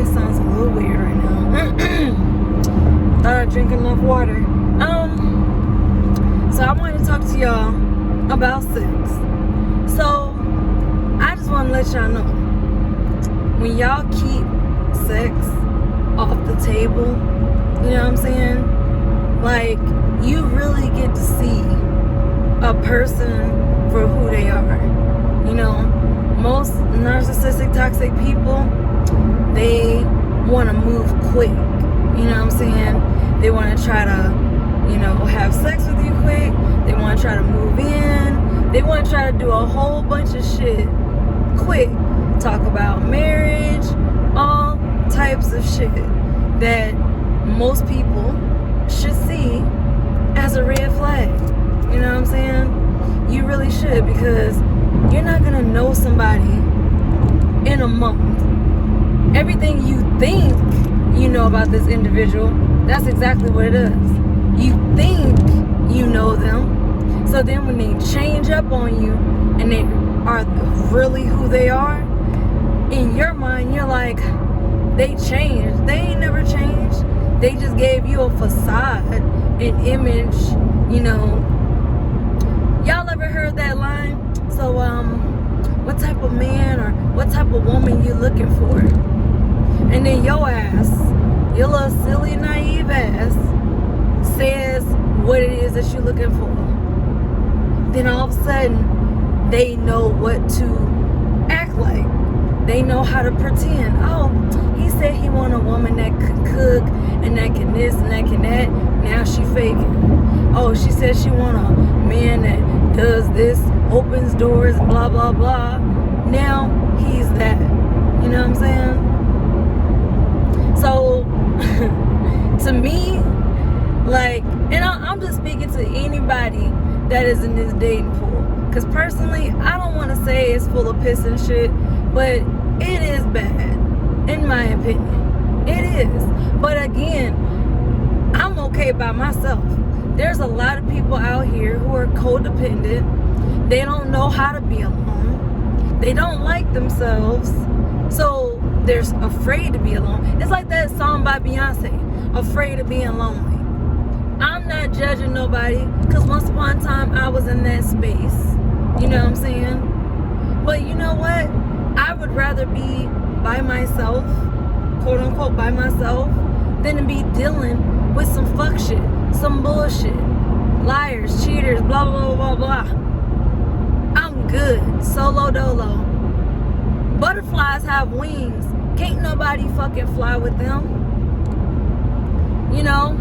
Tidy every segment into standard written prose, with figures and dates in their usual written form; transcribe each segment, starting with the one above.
voice sounds a little weird right now. Thought I drank enough water. So I wanted to talk to y'all about sex. So I just want to let y'all know, when y'all keep sex off the table, you know what I'm saying? Like, you really get to see a person for who they are. You know, most narcissistic, toxic people, they want to move quick. You know what I'm saying? They want to try to, you know, have sex with you quick. They want to try to move in. They want to try to do a whole bunch of shit quick. Talk about marriage, all types of shit that most people should see as a red flag. You know what I'm saying? You really should, because you're not gonna know somebody in a month. Everything you think you know about this individual, that's exactly what it is. You think you know them. So then when they change up on you and they are really who they are, in your mind you're like, they changed. They ain't never changed. They just gave you a facade, an image, you know. Y'all ever heard that line? So, what type of man or what type of woman you looking for? And then your ass, your little silly, naive ass, says what it is that you're looking for. Then all of a sudden, they know what to act like. They know how to pretend. Oh, he said he want a woman that could cook and that can this and that can that. Now she faking. Oh, she said she want a man that does this, opens doors, blah, blah, blah. Now he's that. You know what I'm saying? So, to me, like, and I'm just speaking to anybody that is in this dating pool. Because personally, I don't want to say it's full of piss and shit, but it is bad, in my opinion. It is. But again, I'm okay by myself. There's a lot of people out here who are codependent. They don't know how to be alone. They don't like themselves. So they're afraid to be alone. It's like that song by Beyonce, Afraid of Being Lonely. I'm not judging nobody, because once upon a time I was in that space. You know what I'm saying? But you know what? I would rather be by myself, quote unquote by myself, than to be dealing with some fuck shit, some bullshit, liars, cheaters, blah, blah, blah, blah. I'm good, solo dolo. Butterflies have wings. Can't nobody fucking fly with them. You know?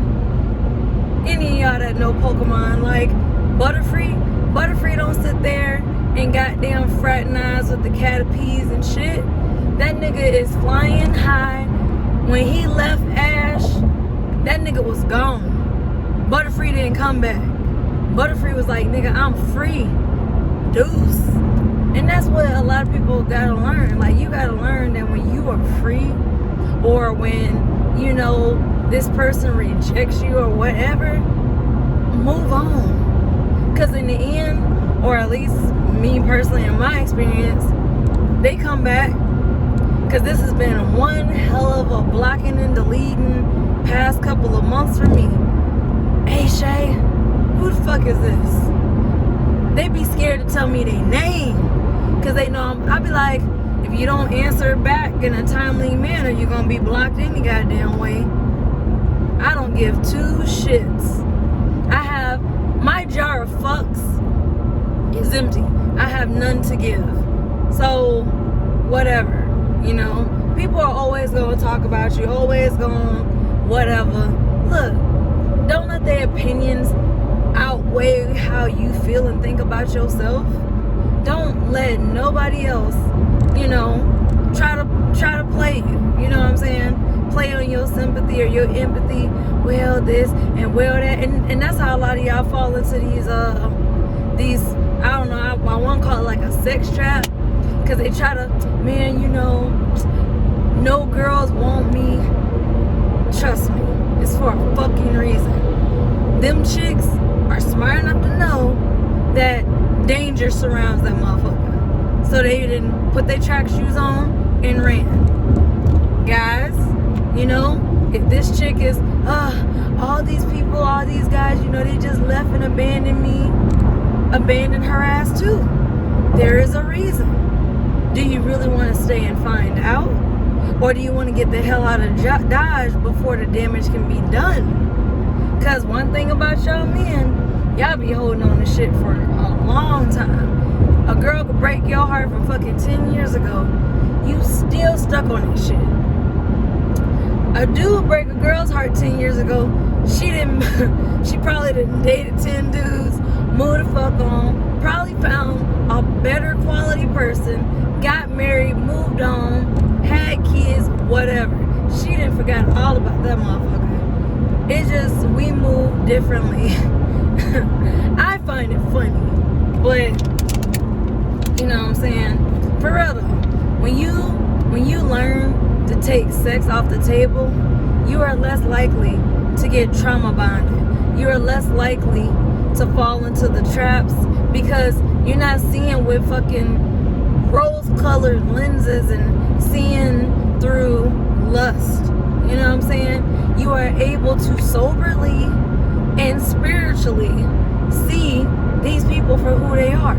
Any of y'all that know Pokemon, like Butterfree don't sit there and goddamn fraternize with the Caterpies and shit. That nigga is flying high. When he left Ash, that nigga was gone. Butterfree didn't come back. Butterfree was like, nigga, I'm free. Deuce. And that's what a lot of people gotta learn. Like, you gotta learn that when you are free, or when, you know, this person rejects you or whatever, move on. Because in the end, or at least me personally in my experience, they come back. Because this has been one hell of a blocking and deleting past couple of months for me. Hey Shay, who the fuck is this? They be scared to tell me their name, because they know I'll be like, if you don't answer back in a timely manner, you're gonna be blocked any goddamn way. I don't give two shits. I have, my jar of fucks is empty. I have none to give. So, whatever, you know. People are always gonna talk about you, always gonna whatever. Look, don't let their opinions outweigh how you feel and think about yourself. Don't let nobody else, you know, try to play you. You know what I'm saying? Play on your sympathy or your empathy. Well, this and well that, and that's how a lot of y'all fall into these I don't know, I want to call it like a sex trap, because they try to, man, you know, no girls want me. Trust me, it's for a fucking reason. Them chicks are smart enough to know that danger surrounds that motherfucker. So they didn't put their track shoes on and ran. guys, you know, if this chick is, all these people, all these guys, you know, they just left and abandoned me, abandon her ass too. There is a reason. Do you really want to stay and find out? Or do you want to get the hell out of Dodge before the damage can be done? Because one thing about y'all men, y'all be holding on to shit for a long time. A girl could break your heart from fucking 10 years ago. You still stuck on that shit. A dude break a girl's heart 10 years ago. She probably done dated 10 dudes, moved the fuck on, probably found a better quality person, got married, moved on, had kids, whatever. She didn't forget all about that motherfucker. It's just, we move differently. I find it funny, but, you know what I'm saying? For real though, when you learn to take sex off the table, you are less likely to get trauma bonded. You are less likely to fall into the traps because you're not seeing with fucking rose-colored lenses and seeing through lust. You know what I'm saying? You are able to soberly and spiritually see these people for who they are.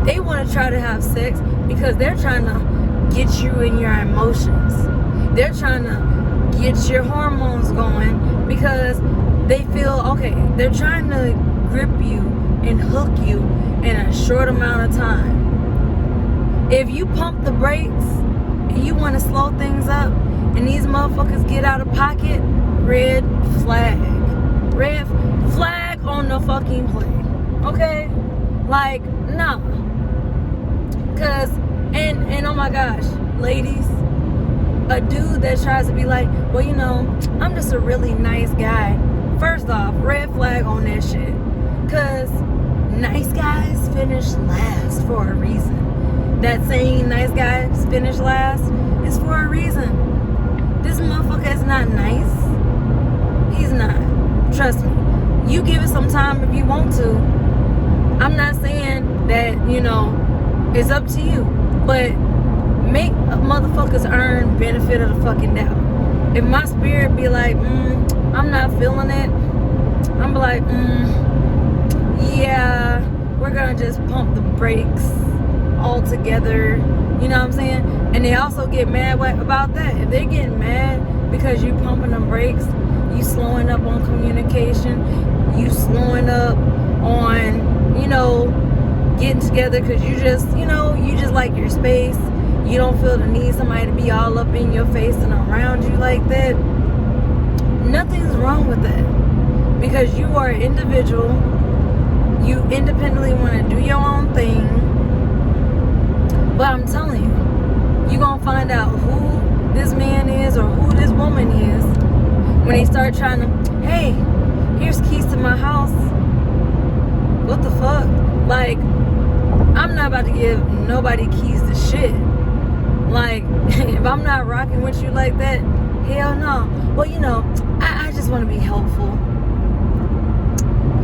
They want to try to have sex because they're trying to get you in your emotions. They're trying to get your hormones going because they feel, okay, they're trying to grip you and hook you in a short amount of time. If you pump the brakes and you want to slow things up and these motherfuckers get out of pocket, red flag. Red flag on the fucking play. Okay? Like, nah. Cause, and oh my gosh, ladies, a dude that tries to be like, well, you know, I'm just a really nice guy. First off, red flag on that shit. Cause nice guys finish last for a reason. That saying, nice guys finish last, is for a reason. This motherfucker is not nice. He's not. Trust me. You give it some time if you want to. I'm not saying that, you know, it's up to you. But make motherfuckers earn benefit of the fucking doubt. If my spirit be like, I'm not feeling it, I'm like, yeah, we're gonna just pump the brakes all together. You know what I'm saying? And they also get mad about that. If they're getting mad because you pumping the brakes, you slowing up on communication, you slowing up on, you know, getting together because you just, you know, you just like your space. You don't feel the need somebody to be all up in your face and around you like that. Nothing's wrong with that. Because you are an individual. You independently want to do your own thing. But I'm telling you, you're going to find out who this man is or who this woman is when they start trying to, hey, here's keys to my house. What the fuck? Like, I'm not about to give nobody keys to shit. Like, if I'm not rocking with you like that, hell no. Well, you know, I just want to be helpful.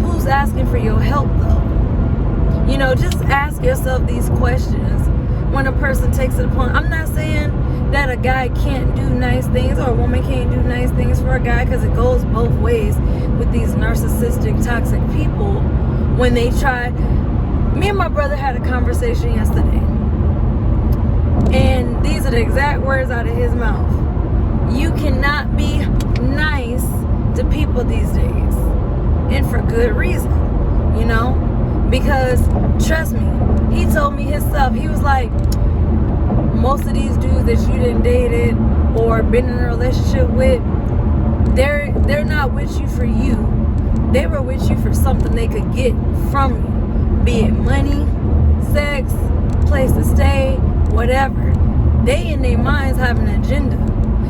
Who's asking for your help, though? You know, just ask yourself these questions when a person takes it upon. I'm not saying that a guy can't do nice things or a woman can't do nice things for a guy, because it goes both ways with these narcissistic, toxic people when they try. Me and my brother had a conversation yesterday, and these are the exact words out of his mouth. You cannot be nice to people these days, and for good reason, you know, because trust me, he told me himself, he was like, most of these dudes that you done dated or been in a relationship with, they're not with you for you. They were with you for something they could get from you. Be it money, sex, place to stay, whatever. They in their minds have an agenda.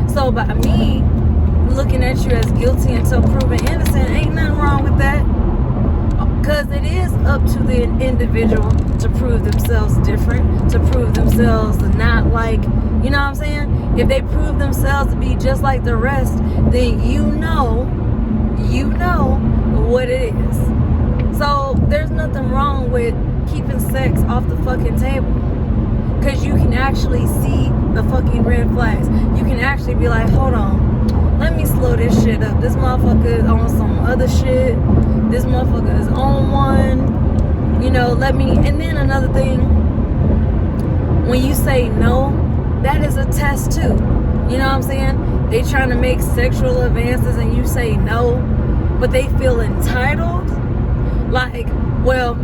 So by me looking at you as guilty until proven innocent, ain't nothing wrong with that. Because it is up to the individual to prove themselves different, to prove themselves not like, you know what I'm saying? If they prove themselves to be just like the rest, then you know what it is. So there's nothing wrong with keeping sex off the fucking table, because you can actually see the fucking red flags. You can actually be like, hold on, let me slow this shit up. This motherfucker is on some other shit. This motherfucker is on one. You know, let me. And then another thing, when you say no, that is a test too. You know what I'm saying? They trying to make sexual advances and you say no, but they feel entitled. Like, well,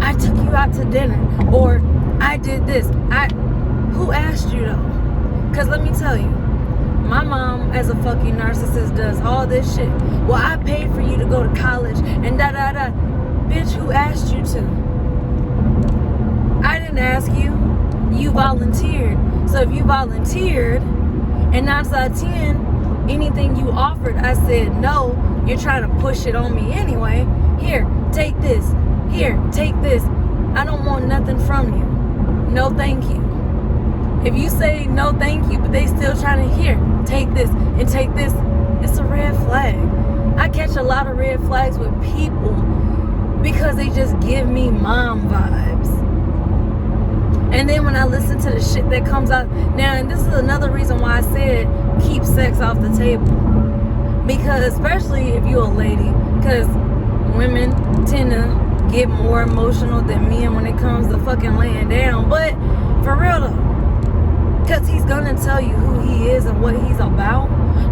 I took you out to dinner, or I did this. Who asked you though? Because let me tell you, my mom, as a fucking narcissist, does all this shit. Well, I paid for you to go to college and da da da. Bitch, who asked you to? I didn't ask you. You volunteered. So if you volunteered, and 9 out of 10, anything you offered, I said no. You're trying to push it on me anyway. Here, take this. Here, take this. I don't want nothing from you. No, thank you. If you say no, thank you, but they still trying to, here, take this and take this, it's a red flag. I catch a lot of red flags with people because they just give me mom vibes. And then when I listen to the shit that comes out now, and this is another reason why I said keep sex off the table, because especially if you're a lady, because women tend to get more emotional than men when it comes to fucking laying down. But for real though, because he's gonna tell you who he is and what he's about.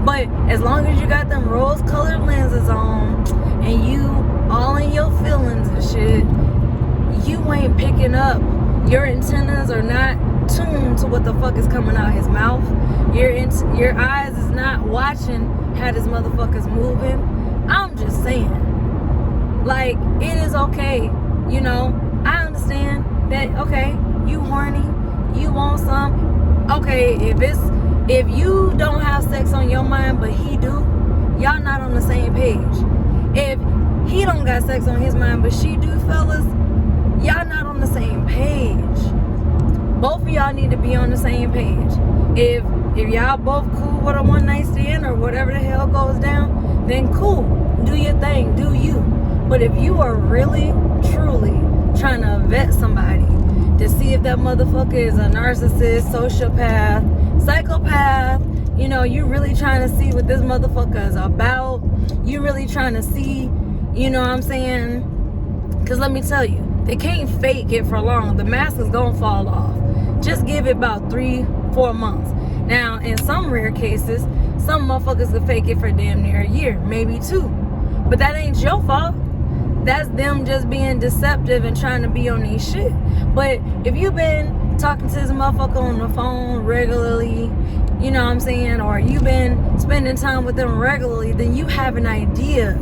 But as long as you got them rose-colored lenses on and you all in your feelings and shit, you ain't picking up. Your antennas are not tuned to what the fuck is coming out his mouth. Your eyes is not watching how this motherfucker's moving. I'm just saying, like, it is okay. You know, I understand that. Okay, you horny, you want some. Okay, if you don't have sex on your mind but he do, y'all not on the same page. If he don't got sex on his mind but she do, fellas, y'all not on the same page. Both of y'all need to be on the same page. If y'all both cool with a one night stand or whatever the hell goes down, then cool. Do your thing, do you. But if you are really, truly trying to vet somebody to see if that motherfucker is a narcissist, sociopath, psychopath, you know, you really trying to see what this motherfucker is about. You really trying to see, you know what I'm saying? Because let me tell you, they can't fake it for long. The mask is gonna fall off. Just give it about 3-4 months. Now, in some rare cases, some motherfuckers can fake it for damn near a year, maybe 2. But that ain't your fault. That's them just being deceptive and trying to be on these shit. But if you've been talking to this motherfucker on the phone regularly, you know what I'm saying, or you've been spending time with them regularly, then you have an idea.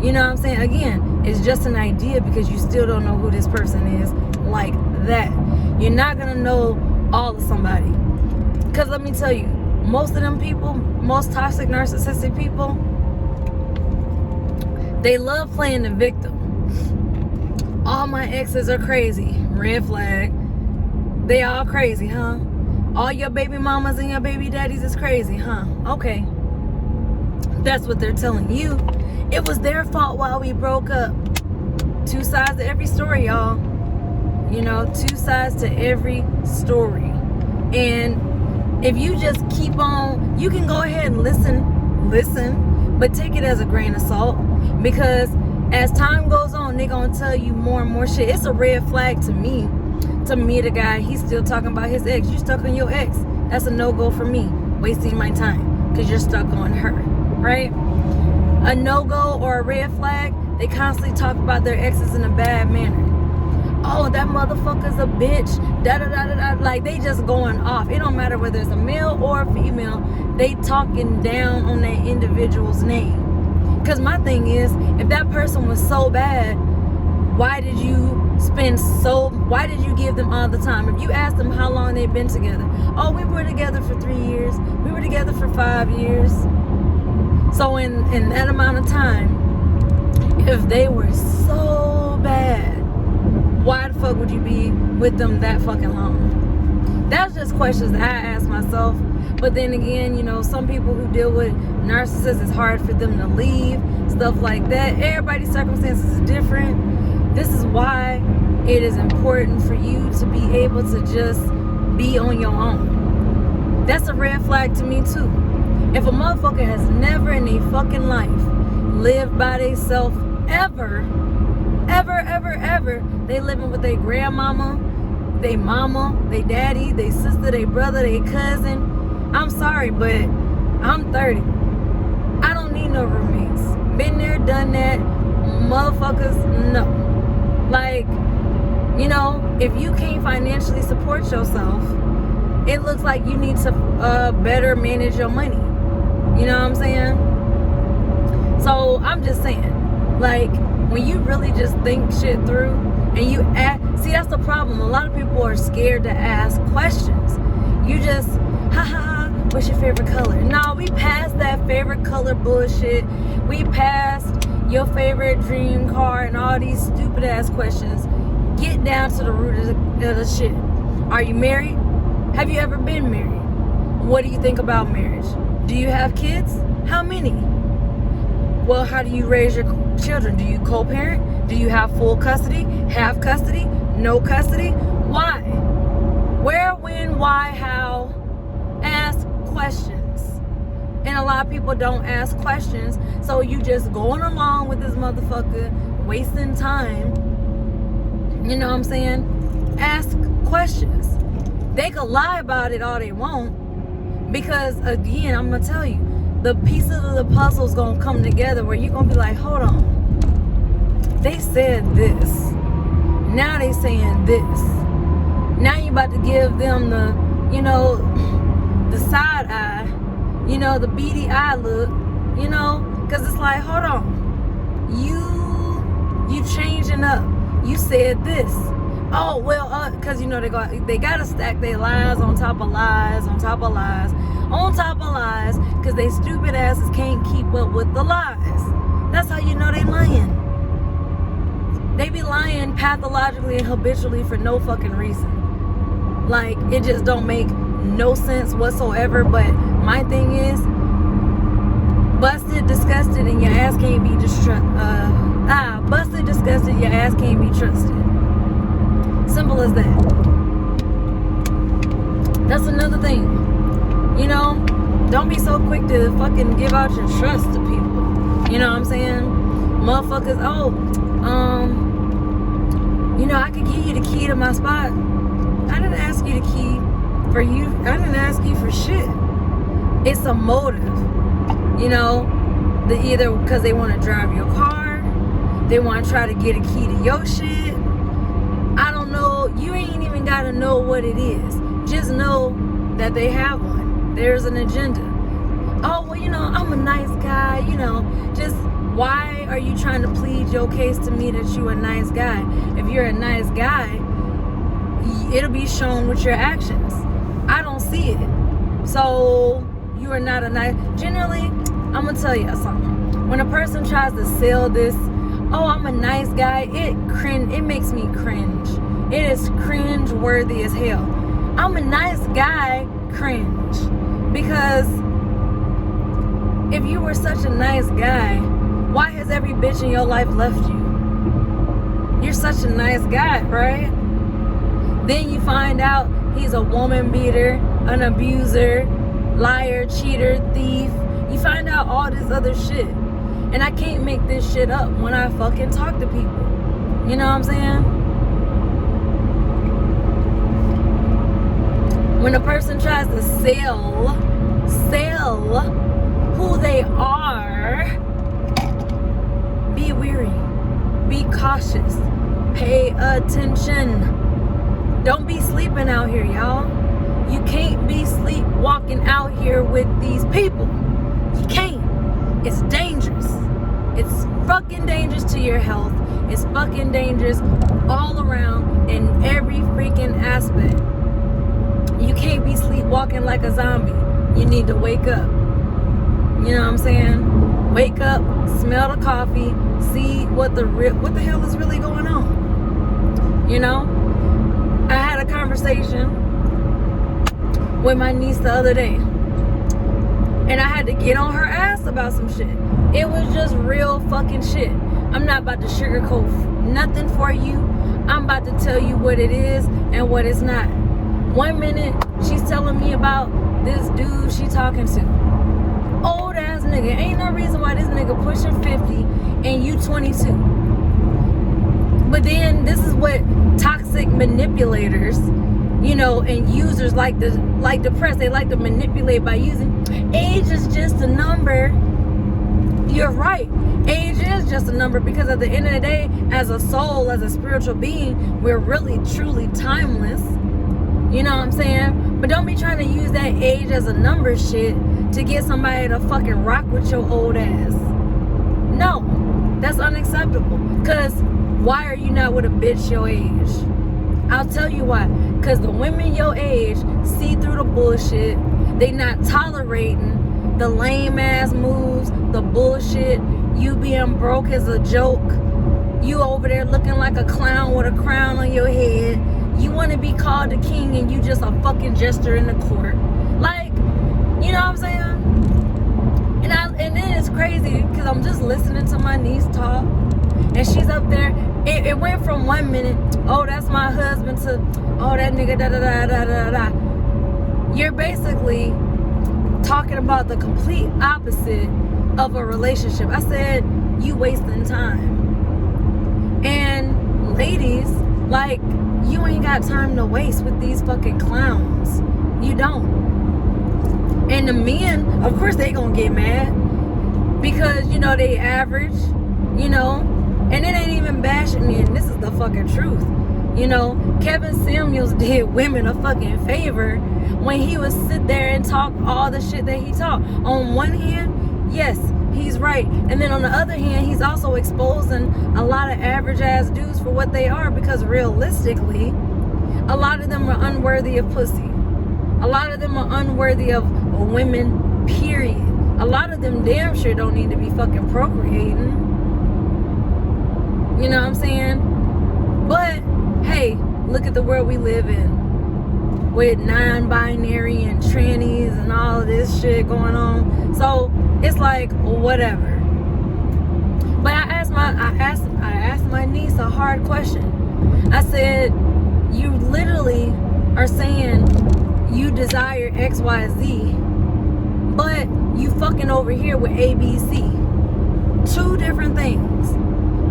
You know what I'm saying? Again, it's just an idea because you still don't know who this person is like that. You're not going to know all of somebody. Because let me tell you, most of them people, most toxic narcissistic people, they love playing the victim. All my exes are crazy. Red flag. They all crazy, huh? All your baby mamas and your baby daddies is crazy, huh? Okay. That's what they're telling you. It was their fault while we broke up. 2 sides to every story, y'all. You know, 2 sides to every story. And if you just keep on, you can go ahead and listen, but take it as a grain of salt. Because as time goes on, they're going to tell you more and more shit. It's a red flag to me. To meet a guy, he's still talking about his ex. You stuck on your ex. That's a no-go for me. Wasting my time. Because you're stuck on her. Right? A no-go or a red flag, they constantly talk about their exes in a bad manner. Oh, that motherfucker's a bitch. Da-da-da-da-da. Like, they just going off. It don't matter whether it's a male or a female. They talking down on that individual's name. Because my thing is, if that person was so bad, why did you give them all the time? If you ask them how long they've been together, oh, we were together for 3 years. We were together for 5 years. So in that amount of time, if they were so bad, why the fuck would you be with them that fucking long? That's just questions that I ask myself. But then again, you know, some people who deal with narcissists, it's hard for them to leave, stuff like that. Everybody's circumstances is different. This is why it is important for you to be able to just be on your own. That's a red flag to me too. If a motherfucker has never in their fucking life lived by themselves ever, they living with their grandmama, they mama, they daddy, they sister, they brother, they cousin. I'm sorry, but I'm 30. I don't need no roommates. Been there, done that. Motherfuckers, no. Like, you know, if you can't financially support yourself, it looks like you need to better manage your money. You know what I'm saying? So I'm just saying, like, when you really just think shit through and you ask, see, that's the problem. A lot of people are scared to ask questions. You just, what's your favorite color? No, we passed that favorite color bullshit. We passed your favorite dream car and all these stupid ass questions. Get down to the root of the shit. Are you married? Have you ever been married? What do you think about marriage? Do you have kids? How many? Well, how do you raise your children? Do you co-parent? Do you have full custody? Half custody? No custody? Why? Where, when, why, how? Ask questions. And a lot of people don't ask questions, so you just going along with this motherfucker, wasting time. You know what I'm saying? Ask questions. They could lie about it all they want, because again, I'm gonna tell you, the pieces of the puzzle is gonna come together where you're gonna be like, hold on, they said this, now they saying this, now you about to give them the, you know, the side eye, you know, the beady eye look, you know, because it's like, hold on, you changing up, you said this. Oh, well, because, you know, they got to stack their lies on top of lies, on top of lies, on top of lies, because they stupid asses can't keep up with the lies. That's how you know they lying. They be lying pathologically and habitually for no fucking reason. Like, it just don't make no sense whatsoever. But my thing is, busted, disgusted, and your ass can't be busted, disgusted, your ass can't be trusted. Simple as that. That's another thing. You know, don't be so quick to fucking give out your trust to people. You know what I'm saying? Motherfuckers, you know, I could give you the key to my spot. I didn't ask you the key for you. I didn't ask you for shit. It's a motive. You know, either because they want to drive your car, they want to try to get a key to your shit. I don't know. You ain't even got to know what it is. Just know that they have one. There's an agenda. Oh, well, you know, I'm a nice guy. You know, just why are you trying to plead your case to me that you're a nice guy? If you're a nice guy, it'll be shown with your actions. I don't see it. So you are not a nice... Generally, I'm going to tell you something. When a person tries to sell this, oh, I'm a nice guy, it makes me cringe. It is cringe worthy as hell. I'm a nice guy, cringe. Because if you were such a nice guy, why has every bitch in your life left you? You're such a nice guy, right? Then you find out he's a woman beater, an abuser, liar, cheater, thief. You find out all this other shit. And I can't make this shit up when I fucking talk to people. You know what I'm saying? When a person tries to sell who they are, be wary, be cautious, pay attention. Don't be sleeping out here, y'all. You can't be sleepwalking out here with these people. You can't. It's dangerous. It's fucking dangerous to your health. It's fucking dangerous all around in every freaking aspect. You can't be sleepwalking like a zombie. You need to wake up. You know what I'm saying? Wake up, smell the coffee, see what the hell is really going on. You know? I had a conversation with my niece the other day, and I had to get on her ass about some shit. It was just real fucking shit. I'm not about to sugarcoat nothing for you. I'm about to tell you what it is and what it's not. 1 minute, she's telling me about this dude she talking to. Old ass nigga. Ain't no reason why this nigga pushing 50 and you 22. But then this is what toxic manipulators, you know, and users like to press. They like to manipulate by using age is just a number. You're right. Age is just a number, because at the end of the day, as a soul, as a spiritual being, we're really truly timeless. You know what I'm saying? But don't be trying to use that age as a number shit to get somebody to fucking rock with your old ass. No, that's unacceptable. Because why are you not with a bitch your age? I'll tell you why. Because the women your age see through the bullshit. They not tolerating the lame ass moves, the bullshit. You being broke is a joke. You over there looking like a clown with a crown on your head. You want to be called the king and you just a fucking jester in the court. Like, you know what I'm saying? And then it's crazy because I'm just listening to my niece talk, and she's up there. It went from 1 minute, oh, that's my husband, to, oh, that nigga, da da da da da da. You're basically talking about the complete opposite of a relationship. I said, you wasting time. And ladies, like, you ain't got time to waste with these fucking clowns. You don't. And the men, of course, they gonna get mad because, you know, they average, you know, and it ain't even bashing men. This is the fucking truth. You know, Kevin Samuels did women a fucking favor when he would sit there and talk all the shit that he talked. On one hand, yes, he's right. And then on the other hand, he's also exposing a lot of average ass dudes for what they are, because realistically, a lot of them are unworthy of pussy. A lot of them are unworthy of women, period. A lot of them damn sure don't need to be fucking procreating. You know what I'm saying? But, hey, look at the world we live in, with non-binary and trannies and all of this shit going on. So it's like, whatever. But I asked my niece a hard question. I said, you literally are saying you desire XYZ, but you fucking over here with ABC. Two different things.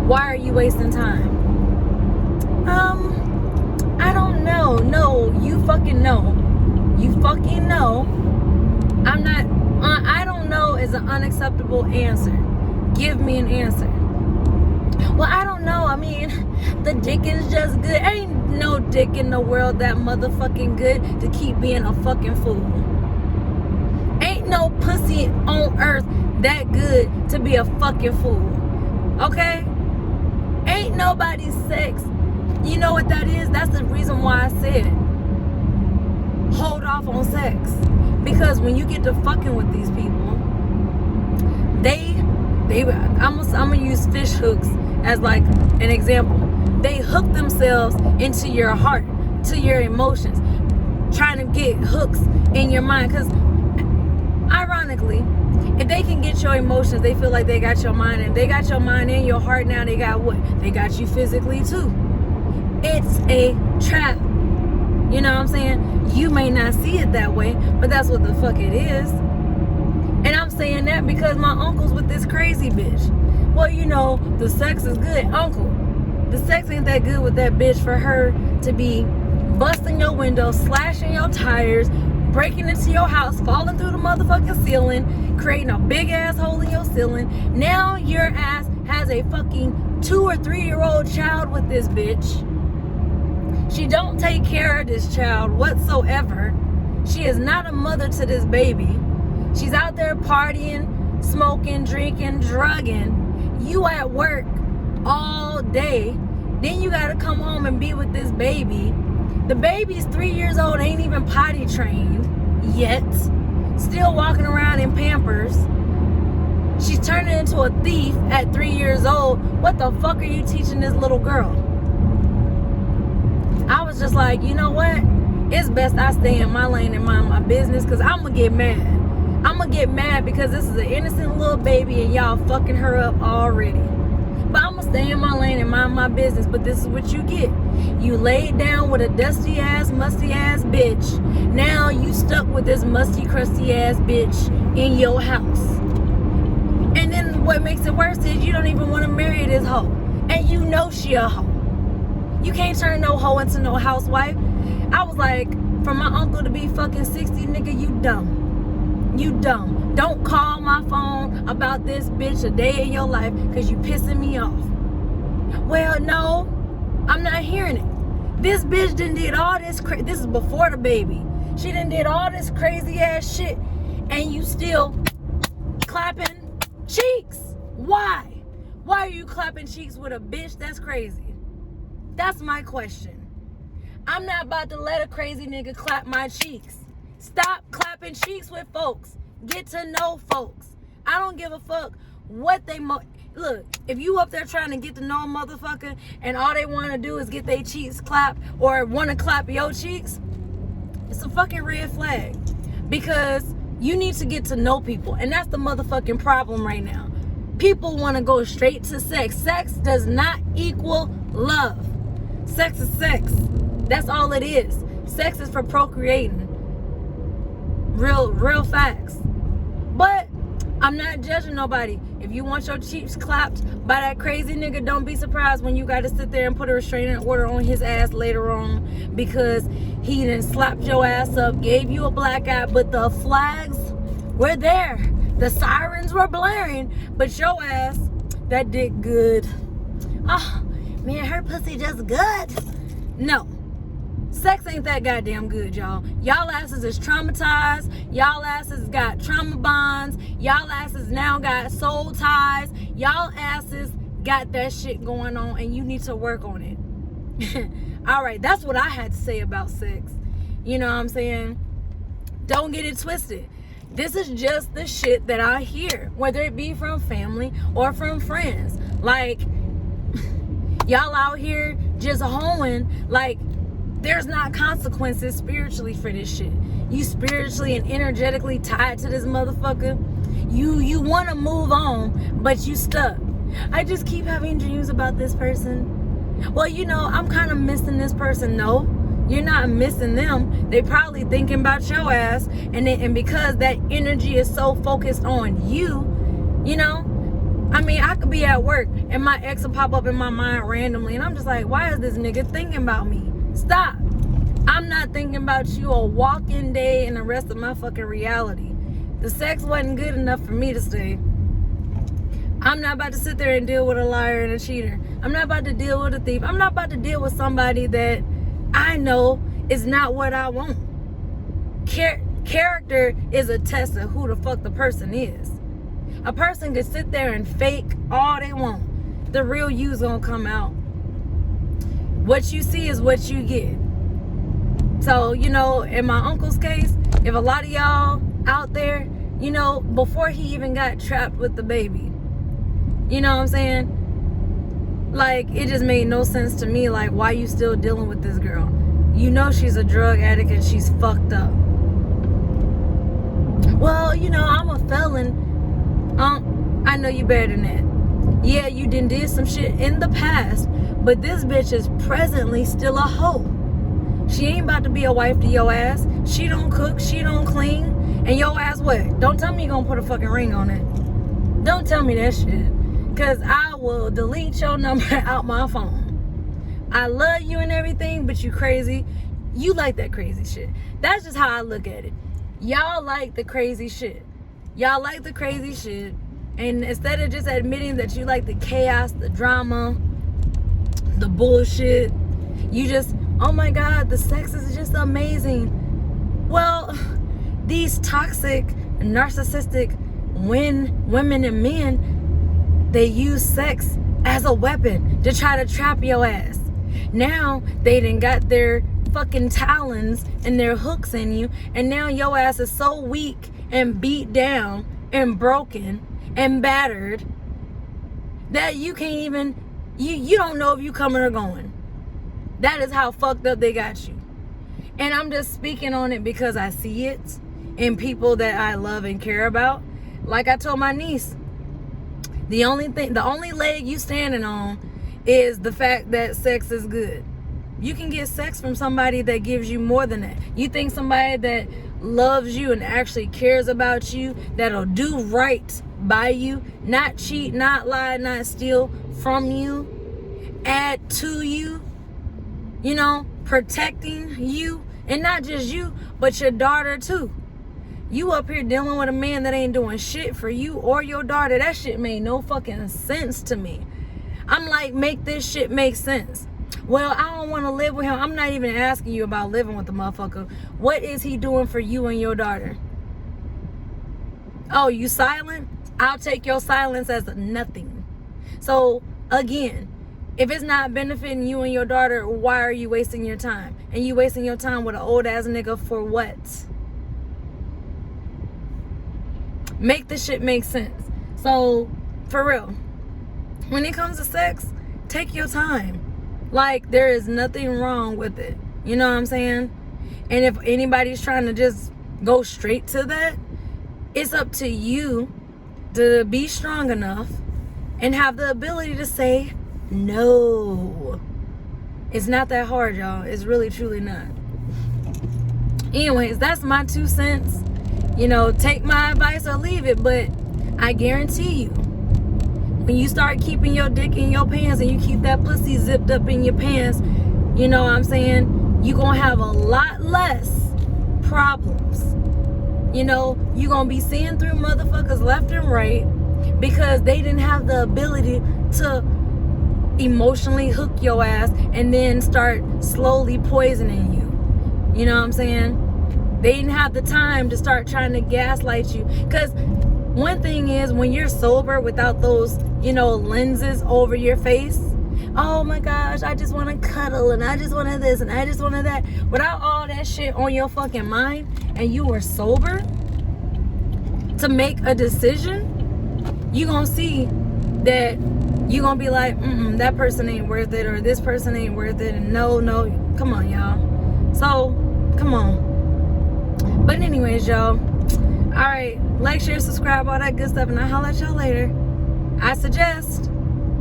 Why are you wasting time? I don't know. No, you fucking know. You fucking know. I'm not, I don't know is an unacceptable answer. Give me an answer. Well, I don't know. I mean, the dick is just good. Ain't no dick in the world that motherfucking good to keep being a fucking fool. Ain't no pussy on earth that good to be a fucking fool. Okay? Ain't nobody's sex. You know what that is? That's the reason why I said hold off on sex. Because when you get to fucking with these people, I'm gonna use fish hooks as like an example. They hook themselves into your heart, to your emotions, trying to get hooks in your mind. Because ironically, if they can get your emotions, they feel like they got your mind, and they got your mind and your heart. Now they got what? They got you physically too. It's a trap. You know what I'm saying? You may not see it that way, but that's what the fuck it is. And I'm saying that because my uncle's with this crazy bitch. Well, you know, the sex is good. Uncle, the sex ain't that good with that bitch for her to be busting your windows, slashing your tires, breaking into your house, falling through the motherfucking ceiling, creating a big ass hole in your ceiling. Now your ass has a fucking 2 or 3 year old child with this bitch. She don't take care of this child whatsoever. She is not a mother to this baby. She's out there partying, smoking, drinking, drugging. You at work all day. Then you gotta come home and be with this baby. The baby's 3 years old, ain't even potty trained yet. Still walking around in Pampers. She's turning into a thief at 3 years old. What the fuck are you teaching this little girl? I was just like, you know what? It's best I stay in my lane and mind my business, because I'm going to get mad. I'm going to get mad because this is an innocent little baby and y'all fucking her up already. But I'm going to stay in my lane and mind my business, but this is what you get. You laid down with a dusty ass, musty ass bitch. Now you stuck with this musty, crusty ass bitch in your house. And then what makes it worse is you don't even want to marry this hoe. And you know she a hoe. You can't turn no hoe into no housewife. I was like, for my uncle to be fucking 60, nigga, you dumb. You dumb. Don't call my phone about this bitch a day in your life because you pissing me off. Well, no, I'm not hearing it. This bitch done did all this this is before the baby. She done did all this crazy ass shit and you still clapping cheeks. Why? Why are you clapping cheeks with a bitch that's crazy? That's my question. I'm not about to let a crazy nigga clap my cheeks. Stop clapping cheeks with folks. Get to know folks. I don't give a fuck what they look, if you up there trying to get to know a motherfucker and all they want to do is get their cheeks clapped or want to clap your cheeks, it's a fucking red flag. Because you need to get to know people. And that's the motherfucking problem right now. People want to go straight to sex. Sex does not equal love. Sex is sex. That's all it is. Sex is for procreating. Real facts. But I'm not judging nobody. If you want your cheeks clapped by that crazy nigga, don't be surprised when you got to sit there and put a restraining order on his ass later on because he done slapped your ass up, gave you a black eye, but the flags were there. The sirens were blaring, but your ass, that dick good. Oh, man, her pussy just good. No. Sex ain't that goddamn good, y'all. Y'all asses is traumatized. Y'all asses got trauma bonds. Y'all asses now got soul ties. Y'all asses got that shit going on and you need to work on it. All right, that's what I had to say about sex. You know what I'm saying? Don't get it twisted. This is just the shit that I hear, whether it be from family or from friends. Like, y'all out here just hoeing like there's not consequences spiritually for this shit. You spiritually and energetically tied to this motherfucker. You want to move on, but you stuck. I just keep having dreams about this person. Well, you know, I'm kind of missing this person. No, you're not missing them. They probably thinking about your ass. And because that energy is so focused on you, you know, I mean, I could be at work and my ex will pop up in my mind randomly. And I'm just like, why is this nigga thinking about me? Stop. I'm not thinking about you a walking day and the rest of my fucking reality. The sex wasn't good enough for me to stay. I'm not about to sit there and deal with a liar and a cheater. I'm not about to deal with a thief. I'm not about to deal with somebody that I know is not what I want. Character is a test of who the fuck the person is. A person could sit there and fake all they want. The real you's gonna come out. What you see is what you get. So, you know, in my uncle's case, if a lot of y'all out there, you know, before he even got trapped with the baby, you know what I'm saying? Like, it just made no sense to me. Like, why you still dealing with this girl? You know she's a drug addict and she's fucked up. Well, you know, I'm a felon. I know you better than that. Yeah, you did some shit in the past, but this bitch is presently still a hoe. She ain't about to be a wife to your ass. She don't cook, she don't clean. And your ass what? Don't tell me you gonna put a fucking ring on it. Don't tell me that shit. Cause I will delete your number out my phone. I love you and everything, but you crazy. You like that crazy shit. That's just how I look at it. Y'all like the crazy shit. Y'all like the crazy shit. And instead of just admitting that you like the chaos, the drama, the bullshit, you just, oh my God, the sex is just amazing. Well, these toxic, narcissistic women and men, they use sex as a weapon to try to trap your ass. Now they done got their fucking talons and their hooks in you, and now your ass is so weak and beat down and broken and battered that you can't even, you don't know if you coming or going. That is how fucked up they got you. And I'm just speaking on it because I see it in people that I love and care about. Like I told my niece, The only leg you standing on is the fact that sex is good. You can get sex from somebody that gives you more than that. You think somebody that loves you and actually cares about you, that'll do right by you, not cheat, not lie, not steal from you, add to you, you know, protecting you, and not just you, but your daughter too. You up here dealing with a man that ain't doing shit for you or your daughter. That shit made no fucking sense to me. I'm like, make this shit make sense. Well, I don't want to live with him. I'm not even asking you about living with the motherfucker. What is he doing for you and your daughter? Oh, you silent? I'll take your silence as nothing. So, again, if it's not benefiting you and your daughter, why are you wasting your time? And you wasting your time with an old ass nigga for what? Make this shit make sense. So, for real, when it comes to sex, take your time. Like, there is nothing wrong with it. You know what I'm saying? And if anybody's trying to just go straight to that, it's up to you to be strong enough and have the ability to say no. It's not that hard, y'all. It's really, truly not. Anyways, that's my 2 cents. You know, take my advice or leave it, but I guarantee you, when you start keeping your dick in your pants and you keep that pussy zipped up in your pants, you know what I'm saying? You're going to have a lot less problems. You know, you're going to be seeing through motherfuckers left and right because they didn't have the ability to emotionally hook your ass and then start slowly poisoning you. You know what I'm saying? They didn't have the time to start trying to gaslight you. Because one thing is, when you're sober without those, you know, lenses over your face, oh my gosh, I just want to cuddle and I just want to this and I just want to that. Without all that shit on your fucking mind and you were sober to make a decision, you gonna see that you gonna be like, that person ain't worth it, or this person ain't worth it, and no, come on, y'all. So, come on. But anyways, y'all, all right, like, share, subscribe, all that good stuff, and I'll holler at y'all later. I suggest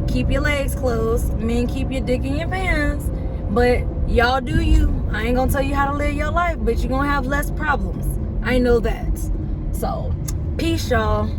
keep your legs closed, men keep your dick in your pants, but y'all do you. I ain't gonna tell you how to live your life, but you're gonna have less problems. I know that. So, peace, y'all.